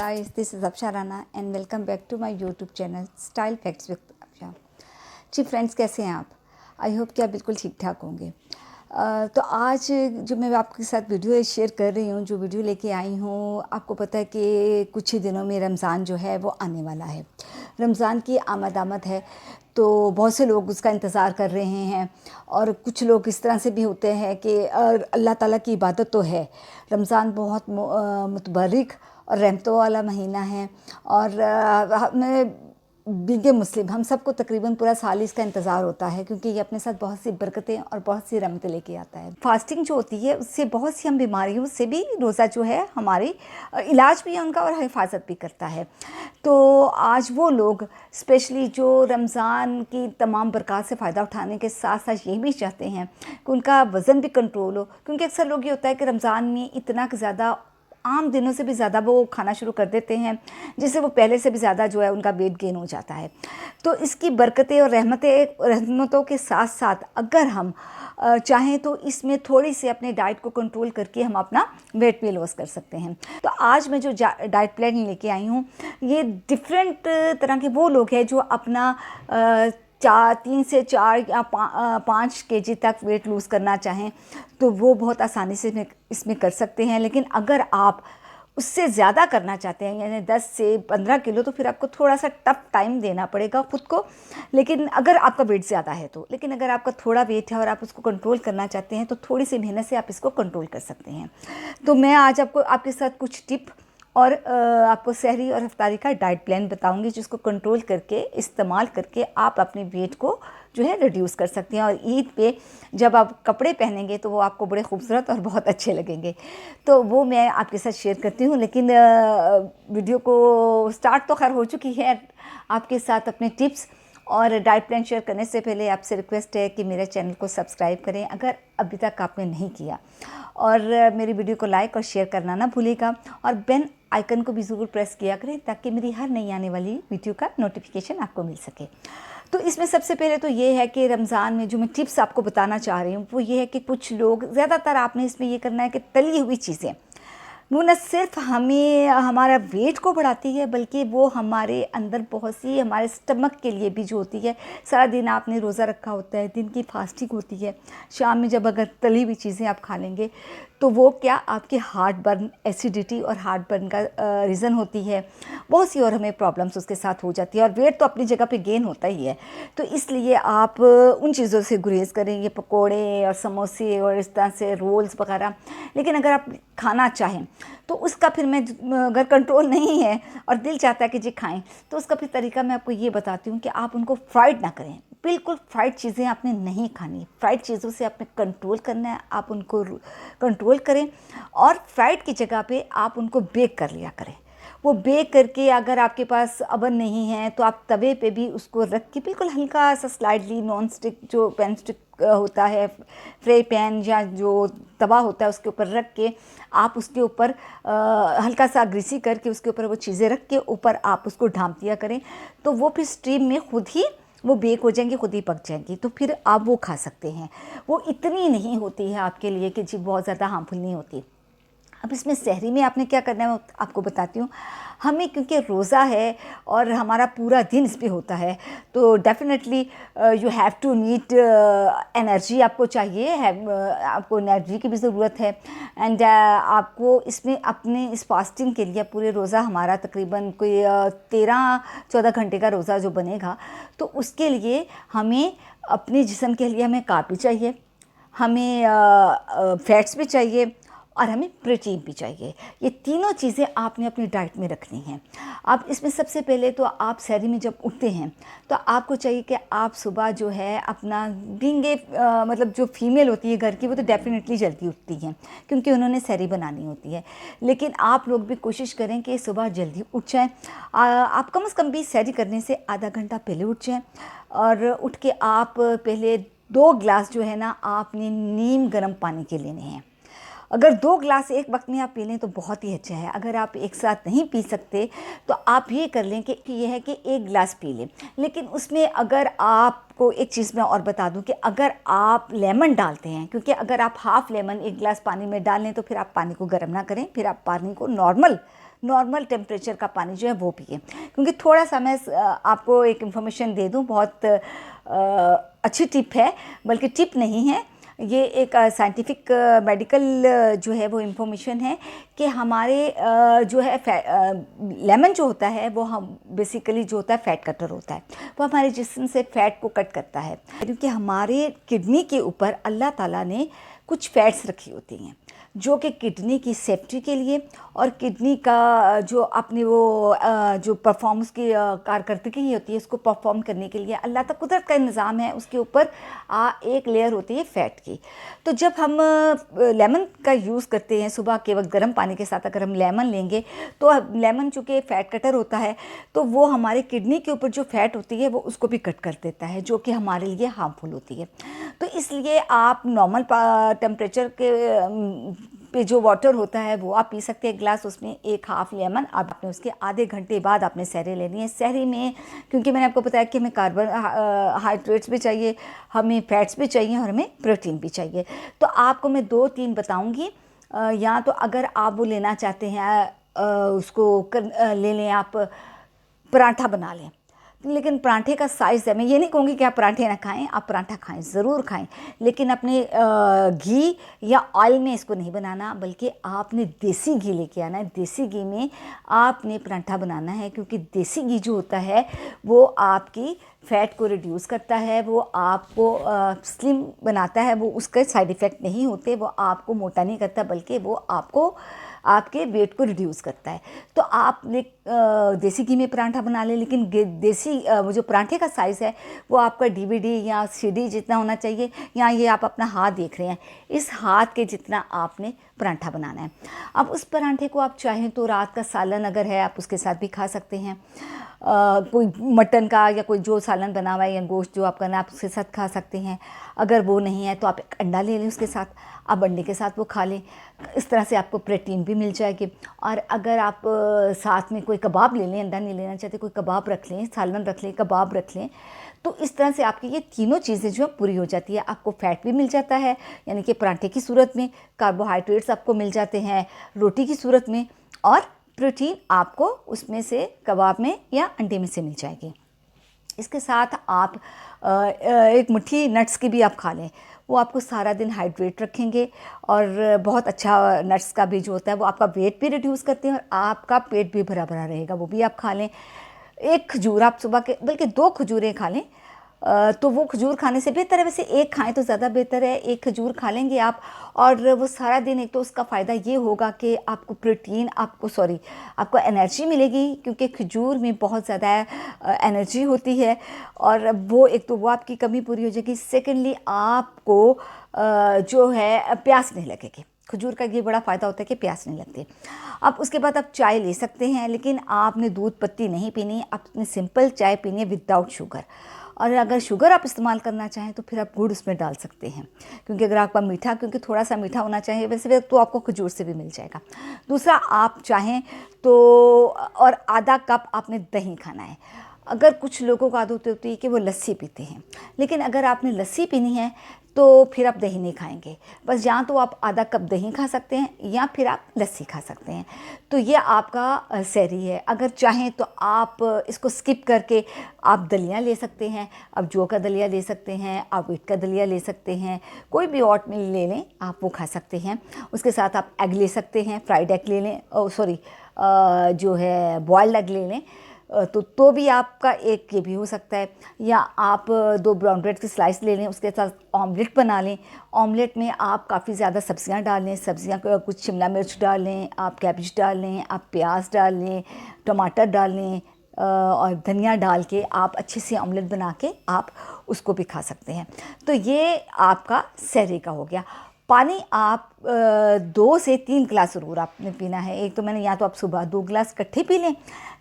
guys, this is Absha Rana and welcome back to my YouTube channel Style Facts with Absha। जी friends, कैसे हैं आप? I hope कि आप बिल्कुल ठीक ठाक होंगे। तो आज जो मैं आपके साथ वीडियो शेयर कर रही हूँ, जो वीडियो लेके आई हूँ, आपको पता है कि कुछ ही दिनों में रमज़ान जो है वो आने वाला है। रमज़ान की आमद है, तो बहुत से लोग उसका इंतज़ार कर रहे हैं और कुछ लोग इस तरह से भी होते हैं कि अल्लाह ताला की इबादत तो है। रमज़ान बहुत मुतबरिक और रहमतों वाला महीना है और हमें बींगे मुस्लिम हम सबको तकरीबन पूरा साल इसका इंतज़ार होता है, क्योंकि ये अपने साथ बहुत सी बरकतें और बहुत सी रहमतें लेके आता है। फास्टिंग जो होती है उससे बहुत सी हम बीमारियों से भी, रोज़ा जो है हमारी इलाज भी है उनका और हिफाजत भी करता है। तो आज वो लोग स्पेशली जो रमज़ान की तमाम बरक़ात से फ़ायदा उठाने के साथ साथ ये भी चाहते हैं कि उनका वज़न भी कंट्रोल हो, क्योंकि अक्सर लोग ये होता है कि रमज़ान में इतना ज़्यादा आम दिनों से भी ज़्यादा वो खाना शुरू कर देते हैं, जिससे वो पहले से भी ज़्यादा जो है उनका वेट गेन हो जाता है। तो इसकी बरकतें और रहमतों के साथ साथ अगर हम चाहें तो इसमें थोड़ी सी अपने डाइट को कंट्रोल करके हम अपना वेट भी लॉस कर सकते हैं। तो आज मैं जो डाइट प्लान लेके आई हूँ, ये डिफरेंट तरह के वो लोग हैं जो अपना 3 से 4 या 5 केजी तक वेट लूज़ करना चाहें तो वो बहुत आसानी से इसमें कर सकते हैं। लेकिन अगर आप उससे ज़्यादा करना चाहते हैं, यानी 10 से 15 किलो, तो फिर आपको थोड़ा सा टफ टाइम देना पड़ेगा ख़ुद को। लेकिन अगर आपका वेट ज़्यादा है तो, लेकिन अगर आपका थोड़ा वेट है और आप उसको कंट्रोल करना चाहते हैं तो थोड़ी सी मेहनत से आप इसको कंट्रोल कर सकते हैं। तो मैं आज आपके साथ कुछ टिप और आपको सहरी और इफ्तारी का डाइट प्लान बताऊंगी, जिसको कंट्रोल करके इस्तेमाल करके आप अपने वेट को जो है रिड्यूस कर सकते हैं। और ईद पे जब आप कपड़े पहनेंगे तो वो आपको बड़े खूबसूरत और बहुत अच्छे लगेंगे। तो वो मैं आपके साथ शेयर करती हूँ। लेकिन वीडियो को स्टार्ट तो खैर हो चुकी है। आपके साथ अपने टिप्स और डाइट प्लान शेयर करने से पहले आपसे रिक्वेस्ट है कि मेरे चैनल को सब्सक्राइब करें अगर अभी तक आपने नहीं किया, और मेरी वीडियो को लाइक और शेयर करना ना भूलिएगा, और बेल आइकन को भी ज़रूर प्रेस किया करें ताकि मेरी हर नई आने वाली वीडियो का नोटिफिकेशन आपको मिल सके। तो इसमें सबसे पहले तो ये है कि रमज़ान में जो मैं टिप्स आपको बताना चाह रही हूँ वो ये है कि कुछ लोग, ज़्यादातर आपने इसमें ये करना है कि तली हुई चीज़ें वो न सिर्फ हमें हमारा वेट को बढ़ाती है, बल्कि वो हमारे अंदर बहुत सी हमारे स्टमक के लिए भी जो होती है, सारा दिन आपने रोज़ा रखा होता है, दिन की फास्टिंग होती है, शाम में जब अगर तली हुई चीज़ें आप खा लेंगे तो वो क्या आपके हार्ट बर्न, एसिडिटी और हार्ट बर्न का रीज़न होती है। बहुत सी और हमें प्रॉब्लम्स उसके साथ हो जाती है, और वेट तो अपनी जगह पे गेन होता ही है। तो इसलिए आप उन चीज़ों से गुरेज करें, ये पकोड़े और समोसे और इस तरह से रोल्स वगैरह। लेकिन अगर आप खाना चाहें तो उसका फिर मैं, अगर कंट्रोल नहीं है और दिल चाहता है कि जी खाएं, तो उसका फिर तरीका मैं आपको ये बताती हूँ कि आप उनको फ्राइड ना करें। बिल्कुल फ्राइड चीज़ें आपने नहीं खानी, फ्राइड चीज़ों से आपने कंट्रोल करना है। आप उनको कंट्रोल करें और फ्राइड की जगह पे आप उनको बेक कर लिया करें। वो बेक करके, अगर आपके पास अवन नहीं है तो आप तवे पे भी उसको रख के बिल्कुल हल्का सा स्लाइडली, नॉन स्टिक जो पैन स्टिक होता है, फ्राई पैन या जो तवा होता है, उसके ऊपर रख के आप उसके ऊपर हल्का सा ग्रीसी करके उसके ऊपर वो चीज़ें रख के ऊपर आप उसको ढाँप दिया करें। तो वो फिर स्टीम में खुद ही वो बेक हो जाएंगी, खुद ही पक जाएंगी, तो फिर आप वो खा सकते हैं। वो इतनी नहीं होती है आपके लिए कि जी बहुत ज़्यादा हार्मफुल नहीं होती। अब इसमें सहरी में आपने क्या करना है मैं आपको बताती हूँ। हमें क्योंकि रोज़ा है और हमारा पूरा दिन इस पे होता है, तो definitely you have to need energy, आपको चाहिए है, आपको एनर्जी की भी ज़रूरत है। एंड आपको इसमें अपने इस फास्टिंग के लिए, पूरे रोज़ा हमारा तकरीबन कोई 13-14 घंटे का रोज़ा जो बनेगा, तो उसके लिए हमें अपने जिस्म के लिए हमें कार्ब भी चाहिए, हमें फैट्स भी चाहिए और हमें प्रोटीन भी चाहिए। ये तीनों चीज़ें आपने अपनी डाइट में रखनी हैं। अब इसमें सबसे पहले तो आप सहरी में जब उठते हैं तो आपको चाहिए कि आप सुबह जो है अपना बींगे, मतलब जो फीमेल होती है घर की, वो तो डेफिनेटली जल्दी उठती हैं क्योंकि उन्होंने सहरी बनानी होती है। लेकिन आप लोग भी कोशिश करें कि सुबह जल्दी उठ जाएँ। आप कम से कम भी सहरी करने से आधा घंटा पहले उठ जाएँ, और उठ के आप पहले 2 गिलास जो है ना आपने नीम गर्म पानी के लेने हैं। अगर 2 गिलास एक वक्त में आप पी लें तो बहुत ही अच्छा है। अगर आप एक साथ नहीं पी सकते तो आप ये कर लें कि ये है कि 1 गिलास पी लें। लेकिन उसमें अगर आपको एक चीज़ मैं और बता दूं कि अगर आप लेमन डालते हैं, क्योंकि अगर आप हाफ़ लेमन 1 गिलास पानी में डाल लें तो फिर आप पानी को गर्म ना करें, फिर आप पानी को नॉर्मल नॉर्मल टेम्परेचर का पानी जो है वो पिए। क्योंकि थोड़ा सा मैं आपको एक इन्फॉर्मेशन दे दूँ, बहुत अच्छी टिप है, बल्कि टिप नहीं है, ये एक साइंटिफिक मेडिकल जो है वो इन्फॉर्मेशन है कि हमारे जो है लेमन जो होता है वो हम बेसिकली जो होता है फ़ैट कटर होता है, वो हमारे जिस्म से फ़ैट को कट करता है। क्योंकि हमारे किडनी के ऊपर अल्लाह ताला ने कुछ फ़ैट्स रखी होती हैं जो कि किडनी की सेफ्टी के लिए और किडनी का जो अपनी वो जो परफॉर्मेंस की कारकर्दगी होती है उसको परफॉर्म करने के लिए अल्लाह तक कुदरत का निज़ाम है, उसके ऊपर एक लेयर होती है फ़ैट की। तो जब हम लेमन का यूज़ करते हैं सुबह के वक्त गर्म पानी के साथ, अगर हम लेमन लेंगे तो लेमन चूँकि फ़ैट कटर होता है तो वो हमारे किडनी के ऊपर जो फ़ैट होती है वो उसको भी कट कर देता है, जो कि हमारे लिए हार्मफुल होती है। तो इसलिए आप नॉर्मल टेम्परेचर के पे जो वाटर होता है वो आप पी सकते हैं गिलास, उसमें एक हाफ़ लेमन। आपने उसके आधे घंटे बाद आपने सहरी लेनी है। सहरी में क्योंकि मैंने आपको बताया कि हमें कार्बोहाइड्रेट्स भी चाहिए, हमें फैट्स भी चाहिए और हमें प्रोटीन भी चाहिए। तो आपको मैं 2-3 बताऊंगी, या तो अगर आप वो लेना चाहते हैं उसको ले लें, आप पराठा बना लें। लेकिन पराठे का साइज़ है, मैं ये नहीं कहूँगी कि आप पराठे ना खाएं, आप पराठा खाएं, ज़रूर खाएं, लेकिन अपने घी या ऑयल में इसको नहीं बनाना, बल्कि आपने देसी घी लेके आना है। देसी घी में आपने पराठा बनाना है, क्योंकि देसी घी जो होता है वो आपकी फ़ैट को रिड्यूस करता है, वो आपको स्लिम बनाता है, वो उसके साइड इफ़ेक्ट नहीं होते, वो आपको मोटा नहीं करता, बल्कि वो आपको आपके वेट को रिड्यूस करता है। तो आप देसी घी में पराठा बना लें, लेकिन देसी वो जो पराठे का साइज़ है वो आपका डीवीडी या सीडी जितना होना चाहिए। या ये आप अपना हाथ देख रहे हैं, इस हाथ के जितना आपने पराठा बनाना है। अब उस पराठे को आप चाहें तो रात का सालन अगर है आप उसके साथ भी खा सकते हैं, कोई मटन का या कोई जो सालन बना हुआ है या गोश्त जो आप करना है आप उसके साथ खा सकते हैं। अगर वो नहीं है तो आप एक अंडा ले लें, उसके साथ आप अंडे के साथ वो खा लें। इस तरह से आपको प्रोटीन भी मिल जाएगी। और अगर आप साथ में कोई कबाब ले लें, अंडा नहीं लेना चाहते, कोई कबाब रख लें, सालन रख लें, कबाब रख लें, तो इस तरह से आपकी ये तीनों चीज़ें जो पूरी हो जाती है। आपको फ़ैट भी मिल जाता है, यानी कि पराठे की सूरत में, कार्बोहाइड्रेट्स आपको मिल जाते हैं रोटी की सूरत में, और प्रोटीन आपको उसमें से कबाब में या अंडे में से मिल जाएगी। इसके साथ आप एक मुट्ठी नट्स की भी आप खा लें, वो आपको सारा दिन हाइड्रेट रखेंगे। और बहुत अच्छा नट्स का भी जो होता है वो आपका वेट भी रिड्यूस करते हैं और आपका पेट भी भरा भरा रहेगा, वो भी आप खा लें। एक खजूर आप सुबह के, बल्कि 2 खजूरें खा लें, तो वो खजूर खाने से बेहतर है, वैसे एक खाएं तो ज़्यादा बेहतर है। एक खजूर खा लेंगे आप, और वो सारा दिन, एक तो उसका फ़ायदा ये होगा कि आपको प्रोटीन, आपको एनर्जी मिलेगी, क्योंकि खजूर में बहुत ज़्यादा एनर्जी होती है, और वो एक तो वो आपकी कमी पूरी हो जाएगी। सेकेंडली आपको जो है प्यास नहीं लगेगी। खजूर का ये बड़ा फ़ायदा होता है कि प्यास नहीं लगती। अब उसके बाद आप चाय ले सकते हैं, लेकिन आपने दूध पत्ती नहीं पीनी, आपने सिंपल चाय पीनी है विदाउट शुगर। और अगर शुगर आप इस्तेमाल करना चाहें तो फिर आप गुड़ उसमें डाल सकते हैं, क्योंकि अगर आपका मीठा, क्योंकि थोड़ा सा मीठा होना चाहिए वैसे तो आपको खजूर से भी मिल जाएगा। दूसरा, आप चाहें तो और आधा कप आपने दही खाना है। अगर कुछ लोगों को आदत होती है कि वो लस्सी पीते हैं, लेकिन अगर आपने लस्सी पीनी है तो फिर आप दही नहीं खाएंगे, बस या तो आप आधा कप दही खा सकते हैं या फिर आप लस्सी खा सकते हैं। तो ये आपका सहरी है। अगर चाहें तो आप इसको स्किप करके आप दलिया ले सकते हैं, आप जौ का दलिया ले सकते हैं, आप व्हीट का दलिया ले सकते हैं, कोई भी ओट मिल ले लें, आप वो खा सकते हैं। उसके साथ आप एग ले सकते हैं, फ्राइड एग ले लें, जो है बॉयल्ड एग ले लें, तो भी आपका एक ये भी हो सकता है। या आप 2 ब्राउन ब्रेड की स्लाइस ले लें, उसके साथ ऑमलेट बना लें। ऑमलेट में आप काफ़ी ज़्यादा सब्जियां डाल लें, सब्जियां कुछ शिमला मिर्च डाल लें, आप कैबेज डाल लें, आप प्याज डाल लें, टमाटर डाल लें, और धनिया डाल के आप अच्छे से ऑमलेट बना के आप उसको भी खा सकते हैं। तो ये आपका सहरी का हो गया। पानी आप 2 से 3 गिलास ज़रूर आपने पीना है। एक तो मैंने, या तो आप सुबह 2 गिलास इकट्ठे पी लें,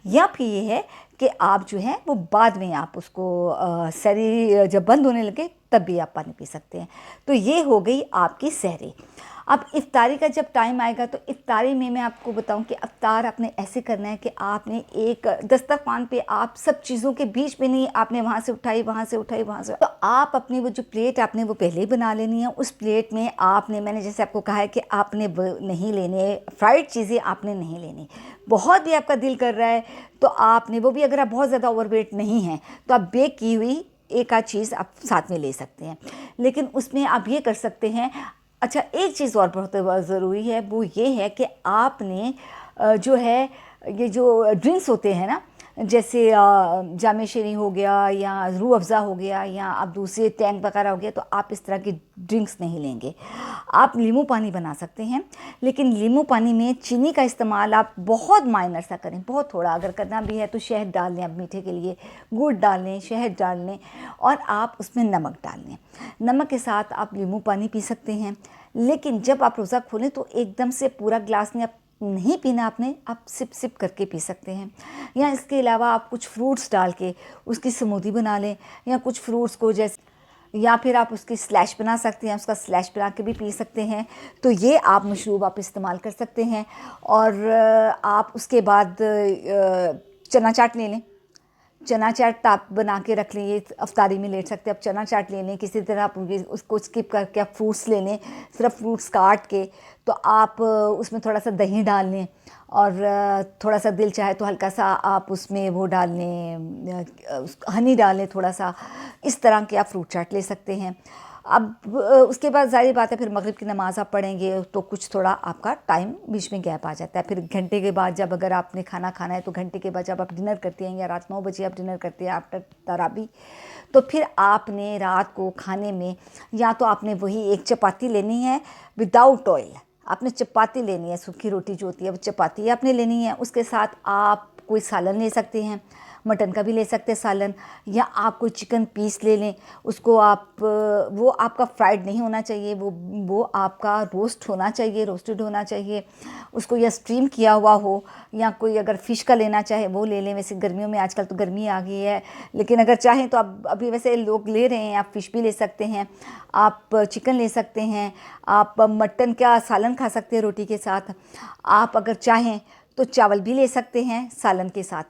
या फिर ये है कि आप जो है वो बाद में आप उसको सहरी जब बंद होने लगे तब भी आप पानी पी सकते हैं। तो ये हो गई आपकी सहरी। अब इफ्तारी का जब टाइम आएगा तो इफ्तारी में मैं आपको बताऊं कि इफ्तार आपने ऐसे करना है कि आपने एक दस्तरखान पे आप सब चीज़ों के बीच में नहीं, आपने वहाँ से उठाई, वहाँ से उठाई, वहाँ से, तो आप अपनी वो जो प्लेट आपने वो पहले ही बना लेनी है। उस प्लेट में आपने, मैंने जैसे आपको कहा है कि आपने नहीं लेने फ्राइड चीज़ें, आपने नहीं लेनी। बहुत भी आपका दिल कर रहा है तो आपने वो भी, अगर आप बहुत ज़्यादा ओवरवेट नहीं हैं तो आप बेक की हुई एक आध चीज़ आप साथ में ले सकते हैं, लेकिन उसमें आप ये कर सकते हैं। अच्छा, एक चीज़ और बहुत ज़रूरी है, वो ये है कि आपने जो है ये जो ड्रिंक्स होते हैं ना, जैसे जामे शरी हो गया या रूह अफ़ज़ा हो गया या आप दूसरे टैंक वगैरह हो गया, तो आप इस तरह की ड्रिंक्स नहीं लेंगे। आप नींबू पानी बना सकते हैं, लेकिन नींबू पानी में चीनी का इस्तेमाल आप बहुत माइनर सा करें, बहुत थोड़ा। अगर करना भी है तो शहद डाल लें, आप मीठे के लिए गुड़ डाल लें, शहद डाल लें, और आप उसमें नमक डाल लें। नमक के साथ आप नींबू पानी पी सकते हैं, लेकिन जब आप रोज़ा खोलें तो एकदम से पूरा ग्लास नहीं पीना आपने, आप सिप सिप करके पी सकते हैं। या इसके अलावा आप कुछ फ्रूट्स डाल के उसकी स्मूदी बना लें, या कुछ फ्रूट्स को जैसे, या फिर आप उसकी स्लैश बना सकते हैं, उसका स्लैश बना के भी पी सकते हैं। तो ये आप मशरूब आप इस्तेमाल कर सकते हैं। और आप उसके बाद चना चाट ले लें। चना चाट आप बना के रख लें, ये अफ्तारी में ले सकते हैं। आप चना चाट ले लें, किसी तरह आप उसको स्किप करके आप फ्रूट्स ले लें, सिर्फ फ्रूट्स काट के। तो आप उसमें थोड़ा सा दही डाल लें, और थोड़ा सा दिल चाहे तो हल्का सा आप उसमें वो डाल लें, हनी डाल लें थोड़ा सा। इस तरह के आप फ्रूट चाट ले सकते हैं। अब उसके बाद ज़ाहिर बात है, फिर मगरिब की नमाज़ आप पढ़ेंगे तो कुछ थोड़ा आपका टाइम बीच में गैप आ जाता है। फिर घंटे के बाद जब अगर आपने खाना खाना है तो घंटे के बाद जब आप डिनर करते हैं, या रात 9 बजे आप डिनर करते हैं आफ्टर तराबी, तो फिर आपने रात को खाने में या तो आपने वही एक चपाती लेनी है विदाउट ऑयल। आपने चपाती लेनी है, सूखी रोटी जो होती है वो चपाती आपने लेनी है। उसके साथ आप कोई सालन ले सकते हैं, मटन का भी ले सकते हैं सालन, या आप कोई चिकन पीस ले लें। उसको आप, वो आपका फ्राइड नहीं होना चाहिए, वो आपका रोस्ट होना चाहिए, रोस्टेड होना चाहिए। उसको या स्ट्रीम किया हुआ हो, या कोई अगर फ़िश का लेना चाहे वो ले लें। वैसे गर्मियों में आजकल तो गर्मी आ गई है, लेकिन अगर चाहें तो आप, अभी वैसे लोग ले रहे हैं, आप फ़िश भी ले सकते हैं, आप चिकन ले सकते हैं, आप मटन का सालन खा सकते हैं रोटी के साथ। आप अगर चाहें तो चावल भी ले सकते हैं सालन के साथ।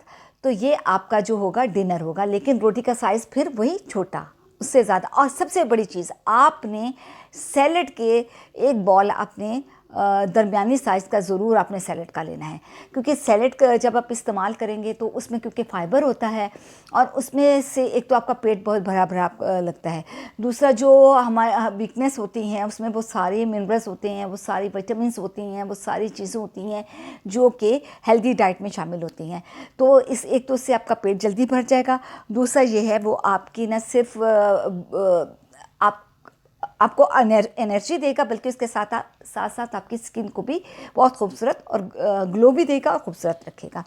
तो ये आपका जो होगा डिनर होगा, लेकिन रोटी का साइज़ फिर वही छोटा, उससे ज़्यादा। और सबसे बड़ी चीज़, आपने सैलेड के एक बॉल आपने दरमियानी साइज़ का ज़रूर आपने सैलेड का लेना है, क्योंकि सैलेड का जब आप इस्तेमाल करेंगे तो उसमें क्योंकि फ़ाइबर होता है, और उसमें से एक तो आपका पेट बहुत भरा भरा लगता है, दूसरा जो हमारा वीकनेस होती हैं उसमें वो सारे मिनरल्स होते हैं, वो सारी विटामिन्स होती हैं, वो सारी चीज़ें होती हैं जो कि हेल्दी डाइट में शामिल होती हैं। तो इस एक तो उससे आपका पेट जल्दी भर जाएगा, दूसरा ये है वो आपकी न सिर्फ आप आपको एनर्जी देगा, बल्कि उसके साथ साथ आपकी स्किन को भी बहुत खूबसूरत और ग्लो भी देगा और खूबसूरत रखेगा।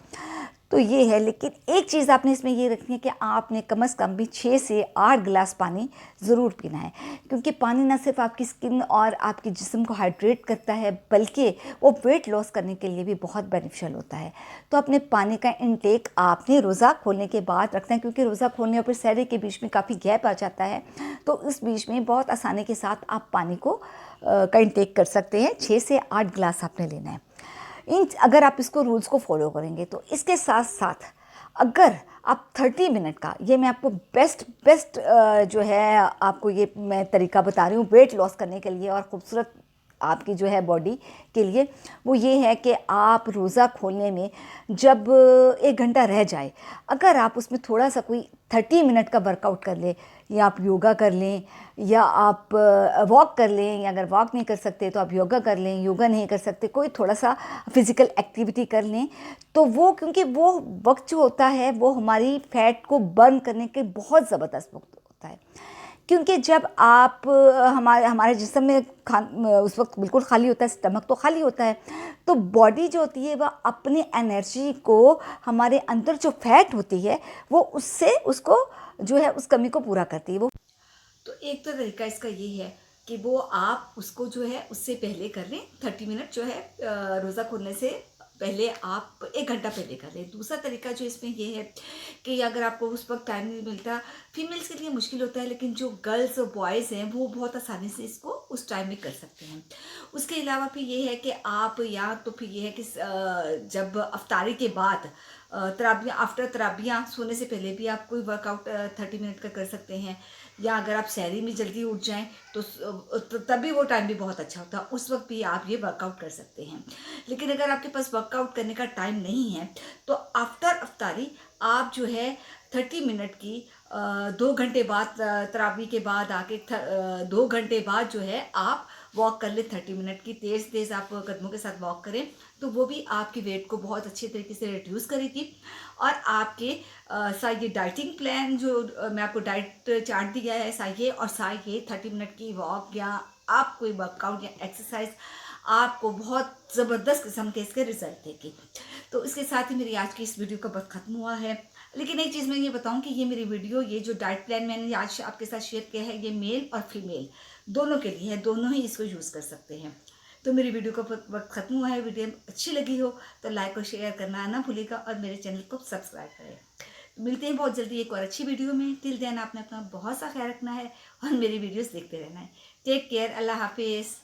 तो ये है। लेकिन एक चीज़ आपने इसमें ये रखनी है कि आपने कम से कम भी 6 से 8 गिलास पानी ज़रूर पीना है, क्योंकि पानी ना सिर्फ आपकी स्किन और आपके जिस्म को हाइड्रेट करता है, बल्कि वो वेट लॉस करने के लिए भी बहुत बेनिफिशियल होता है। तो अपने पानी का इंटेक आपने रोज़ा खोलने के बाद रखना है, क्योंकि रोज़ा खोलने और फिर सहरी के बीच में काफ़ी गैप आ जाता है। तो इस बीच में बहुत आसानी के साथ आप पानी को का इंटेक कर सकते हैं। 6 से 8 गिलास आपने लेना है। अगर आप इसको रूल्स को फॉलो करेंगे तो इसके साथ साथ अगर आप 30 मिनट का, ये मैं आपको बेस्ट जो है आपको ये मैं तरीका बता रही हूँ वेट लॉस करने के लिए और ख़ूबसूरत आपकी जो है बॉडी के लिए, वो ये है कि आप रोज़ा खोलने में जब 1 घंटा रह जाए, अगर आप उसमें थोड़ा सा कोई 30 मिनट का वर्कआउट कर लें, या आप योगा कर लें, या आप वॉक कर लें, या अगर वॉक नहीं कर सकते तो आप योगा कर लें, योगा नहीं कर सकते कोई थोड़ा सा फिज़िकल एक्टिविटी कर लें, तो वो, क्योंकि वो वक्त जो होता है वो हमारी फ़ैट को बर्न करने के बहुत ज़बरदस्त वक्त होता है। क्योंकि जब आप हमारे जिस्म में उस वक्त बिल्कुल खाली होता है, स्टमक तो खाली होता है, तो बॉडी जो होती है वह अपनी एनर्जी को हमारे अंदर जो फैट होती है वो उससे उसको जो है उस कमी को पूरा करती है। वो तो एक तो तरीका इसका ये है कि वो आप उसको जो है उससे पहले कर लें, 30 मिनट जो है रोज़ा खोलने से पहले आप 1 घंटा पहले कर लें। दूसरा तरीका जो इसमें ये है कि अगर आपको उस वक्त टाइम नहीं मिलता, फीमेल्स के लिए मुश्किल होता है, लेकिन जो गर्ल्स और बॉयज़ हैं वो बहुत आसानी से इसको उस टाइम में कर सकते हैं। उसके अलावा फिर ये है कि आप या तो फिर ये है कि जब अफ्तारी के बाद तराबियाँ, आफ्टर तराबियाँ सोने से पहले भी आप कोई वर्कआउट 30 मिनट का कर सकते हैं, या अगर आप सहरी में जल्दी उठ जाएं तो तभी वो टाइम भी बहुत अच्छा होता है, उस वक्त भी आप ये वर्कआउट कर सकते हैं। लेकिन अगर आपके पास वर्कआउट करने का टाइम नहीं है तो आफ्टर अफ्तारी आप जो है 30 मिनट की 2 घंटे बाद तरावी के बाद आके 2 घंटे बाद जो है आप वॉक कर ले 30 मिनट की, तेज़ तेज़ आप कदमों के साथ वॉक करें, तो वो भी आपकी वेट को बहुत अच्छे तरीके से रिड्यूस करेगी। और आपके साथ ये डाइटिंग प्लान जो मैं आपको डाइट चार्ट दिया है साइए, और साथ ये 30 मिनट की वॉक या आप कोई वर्कआउट या एक्सरसाइज आपको बहुत ज़बरदस्त किस्म के इसके रिजल्ट देगी। तो इसके साथ ही मेरी आज की इस वीडियो का वक्त ख़त्म हुआ है। लेकिन एक चीज़ मैं ये बताऊं कि ये मेरी वीडियो, ये जो डाइट प्लान मैंने आज आपके साथ शेयर किया है, ये मेल और फीमेल दोनों के लिए है, दोनों ही इसको यूज़ कर सकते हैं। तो मेरी वीडियो का वक्त ख़त्म हुआ है। वीडियो अच्छी लगी हो तो लाइक और शेयर करना ना भूलिएगा, और मेरे चैनल को सब्सक्राइब करें। मिलते हैं बहुत जल्दी एक और अच्छी वीडियो में। टिल देन आपने अपना बहुत सा ख्याल रखना है और मेरी वीडियोस देखते रहना है। टेक केयर, अल्लाह हाफिज़।